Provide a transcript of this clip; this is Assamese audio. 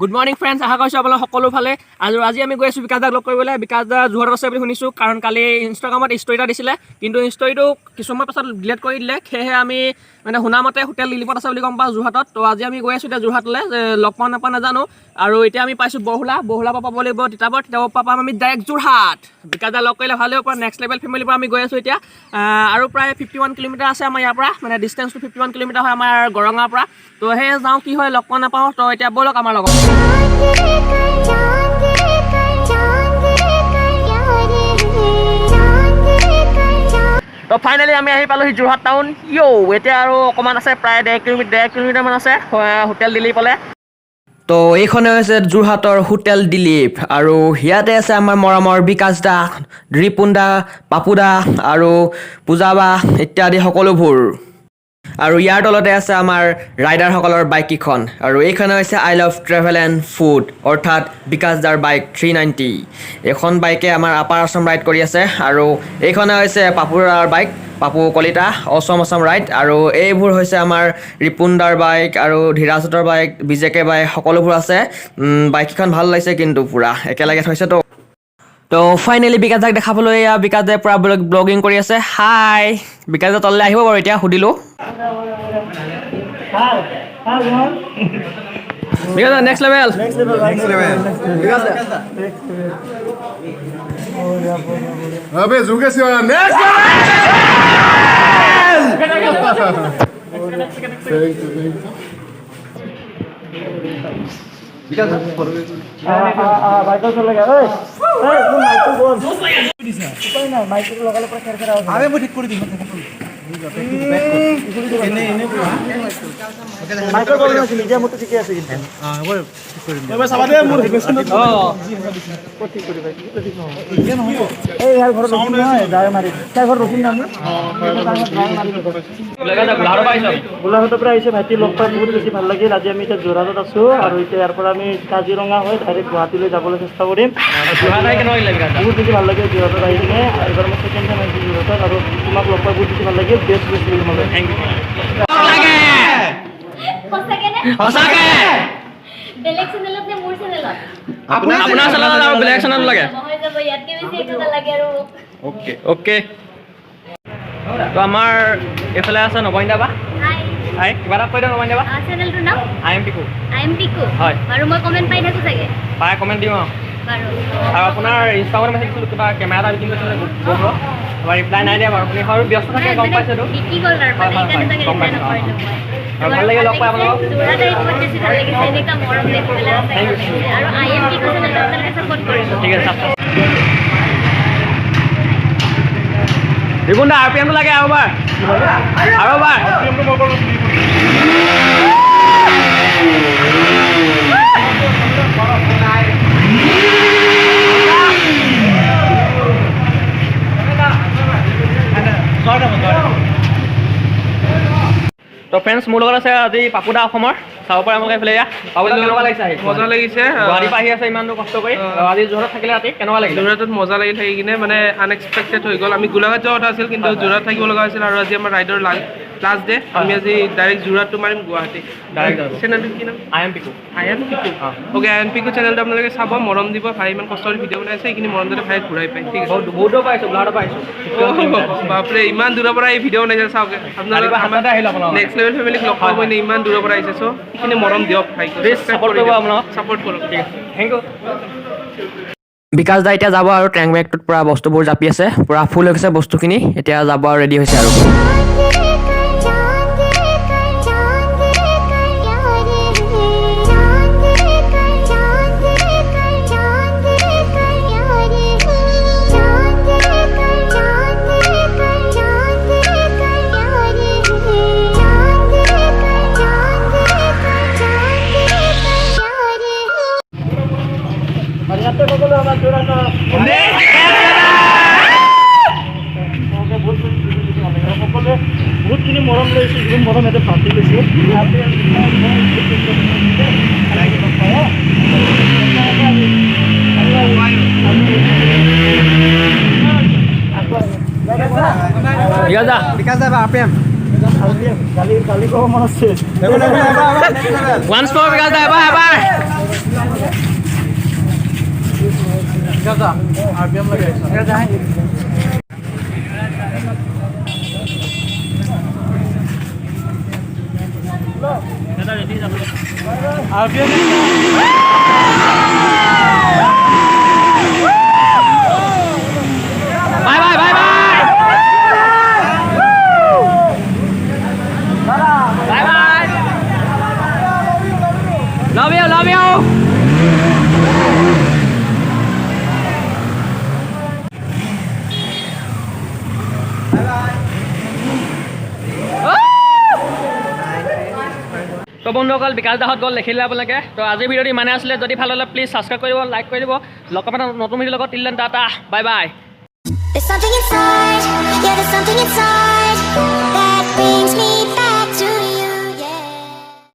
গুড মৰ্নিং ফ্ৰেণ্ডছ, আশা কৰিছোঁ আপোনালোক সকলো ভালে। আজি আমি গৈ আছোঁ বিকাশ দাক লগ কৰিবলৈ। বিকাশ দা যোৰহাটত আছে বুলি শুনিছোঁ, কাৰণ কালি ইনষ্টাগ্ৰামত ষ্টৰি এটা দিছিলে, কিন্তু ষ্টৰিটো কিছুমান পাছত ডিলেট কৰি দিলে। সেয়েহে আমি শুনা মতে হোটেল লিলিপত আছে বুলি গম পাওঁ যোৰহাটত। তো আজি আমি গৈ আছোঁ এতিয়া যোৰহাটলৈ, লগ পাওঁ নাপাওঁ নাজানো। আৰু এতিয়া আমি পাইছোঁ বৰহুলা পৰা পাব লাগিব তিতাবৰ পৰা পাম আমি ডাইৰেক্ট যোৰহাট। বিকাশ দা লগ কৰিলে ভালেই হ'ব। নেক্সট লেভেল ফেমিলিৰ পৰা আমি গৈ আছোঁ এতিয়া। আৰু প্ৰায় 51 কিলোমিটাৰ আছে আমাৰ ইয়াৰ পৰা, ডিষ্টেঞ্চটো 51 কিলোমিটাৰ হয় আমাৰ গৰঙাৰ পৰা। তো সেয়ে যাওঁ, কি হয় লগ পাওঁ নাপাওঁ। তো এতিয়া ব'লক আমাৰ লগত। তো ফাইনেলি আমি আহি পালোহি যোৰহাট টাউন। এতিয়া আৰু অকণমান আছে, প্ৰায় 1.5 কিলোমিটাৰমান আছে হোটেল দিলীপলৈ। তো এইখনে হৈছে যোৰহাটৰ হোটেল দিলীপ, আৰু ইয়াতে আছে আমাৰ মৰমৰ বিকাশ দা, ৰিপুন দা, পাপু দা আৰু পূজা বা ইত্যাদি সকলোবোৰ। আৰু ইয়াৰ তলতে আছে আমাৰ ৰাইডাৰসকলৰ বাইককেইখন, আৰু এইখন হৈছে I love travel and food, অৰ্থাৎ বিকাশ দাৰ বাইক 390। এইখন বাইকে আমাৰ আপাৰ আছাম ৰাইড কৰি আছে। আৰু এইখনে হৈছে পাপুদাৰ বাইক, পাপু কলিতা অসম ৰাইড। আৰু এইবোৰ হৈছে আমাৰ ৰিপুন দাৰ বাইক আৰু ধীৰাজহঁতৰ বাইক, বিজেকে বাইক, সকলোবোৰ আছে। বাইককেইখন ভাল লাগিছে, কিন্তু পূৰা একেলগে থৈছে। তো ফাইনেলি বিকাশ দাক দেখাবলৈ বিকাশ দাই পূৰা ব্লগিং কৰি আছে। হাই, বিকাশ দা তললৈ আহিব বাৰু, এতিয়া সুধিলোঁ। বিকাশ দা নেক্সট লেভেল। अबे झुके से नेक्स्ट গোলাঘাটৰ পৰা আহিছে ভাইটি, লগ পাই বহুত বেছি ভাল লাগিল। আজি আমি এতিয়া যোৰহাটত আছোঁ, আৰু এতিয়া ইয়াৰ পৰা আমি কাজিৰঙা হৈ ডাইৰেক্ট গুৱাহাটীলৈ যাবলৈ চেষ্টা কৰিম। বহুত বেছি ভাল লাগিল যোৰহাটত আহি কিনে। এইবাৰ মই ছেকেণ্ড টাইম আহিছোঁ যোৰহাটত, আৰু তোমাক লগ পাই বহুত বেছি ভাল লাগিল। বেষ্ট তোমালৈ। Thank you. বেলেগ চেনেলত নে মোৰ চেনেলত? আপোনাৰ চেনেলত আৰু বেলেগ চেনেল লাগে। হৈ যাব, ইয়াতকে বেছি একো নালাগে আৰু। অ'কে। তো আমাৰ এইফালে আছে নবইন্দা বা। হাই, কিবা এটা কৈ দিয়ক নবইন্দা বা। চেনেলটোৰ নাম আই এম পিকু। হয়। আৰু মই কমেণ্ট পাই থাকোঁ চাগে। পাই কমেণ্ট দিওঁ। বাৰু আৰু আপোনাৰ ইনষ্টাগ্ৰামত মেছেজ দিছিলোঁ, কিবা কেমেৰা এটা বিকিং কৰিছিলে GoPro, আমাৰ ৰিপ্লাই নাই দিয়া বাৰু। আপুনি আৰু ব্যস্ত থাকে, গম পাইছেতো। বিকি গ'ল আৰু হয়, মানে হয়, সেইকাৰণে গম চাগে পাইছোঁ। ৰিপ্লাই নকৰিলোঁ মই। আৰু ভাল লাগিল লগ পাই আপোনালোকক। যোৰহাট আহি বহুত বেছি ভাল লাগিছে, এনেকুৱা মৰম দেখি পেলাই সঁচাই ভাল লাগিছে। আৰু আই এম পিকু চেনেলটো আপোনালোকে ছাপোৰ্ট কৰিব। ঠিক আছে, ৰিপুন দা RPM টো লাগে আৰু এবাৰ। তো ফ্ৰেণ্ডছ, মোৰ লগত আছে আজি পাপু দা অসমৰ, চাব পাৰে আমাক এইফালে। পাপু দা কেনেকুৱা লাগিছে আহি? মজা লাগিছে। গুৱাহাটীৰ পৰা আহি আছে ইমান দূৰ কষ্ট কৰি, আজি যোৰহাটত থাকিলে ৰাতি কেনেকুৱা লাগিলে? যোৰহাটত মজা লাগিল থাকি কিনে, আনএক্সপেক্টেড হৈ গ'ল। আমি গোলাঘাট যোৱা কথা আছিল, কিন্তু যোৰহাট থাকিব লগা হৈছিল। আৰু আজি আমাৰ ৰাইডৰ লাষ্ট ডে, আমি আজি ডাইৰেক্ট যোৰহাটটো মাৰিম গুৱাহাটী। চেনেলটো কি নাম? I am Piku. Okay, I am Piku চেনেলটো আপোনালোকে চাব, মৰম দিব। ভাই ইমান কষ্ট কৰি ভিডিঅ' বনাইছে, এইখিনি মৰম যাতে ভাই ঘূৰাই পায়। ঠিক আছে। বহুত দূৰ পাইছোঁ, গোলাঘাটৰ পাইছোঁ। বাপৰে, ইমান দূৰৰ পৰা এই ভিডিঅ' বনাইছে, চাওক। আপোনালোকে নেক্সট লেভেল ফেমিলিক লগ পাব, ইমান দূৰৰ পৰা আহিছে। চ' সেইখিনি মৰম দিয়ক ভাই, ছাপোৰ্ট কৰিব আপোনালোক। ছাপোৰ্ট কৰক। ঠিক আছে, থেংক ইউ। বিকাশ দা এতিয়া যাব, আৰু ট্ৰেং বেগটোত পূৰা বস্তুবোৰ জাপি আছে, পূৰা ফুল হৈ গৈছে বস্তুখিনি। এতিয়া যাব আৰু ৰেডি হৈছে আৰু। বহুতখিনি মৰম লৈছোঁ, যিবোৰ মৰম ইয়াতে ভাতি লৈছোঁ। বিকাশ দা RPM গালি কব মন আছে। Once more, বিকাশ দা, এবাৰ Bye bye bye bye. Bye bye. Love you, love you. তো বন্ধুসকল বিকাশ দাহত গ'ল দেখিলে আপোনালোকে তো আজিৰ ভিডিঅ'টো ইমানে আছিলে যদি ভাল হ'লে প্লিজ ছাবস্ক্ৰাইব কৰিব লাইক কৰি দিব লগ পাম নতুন ভিডিঅ'ৰ লগত till then tata bye bye There's something inside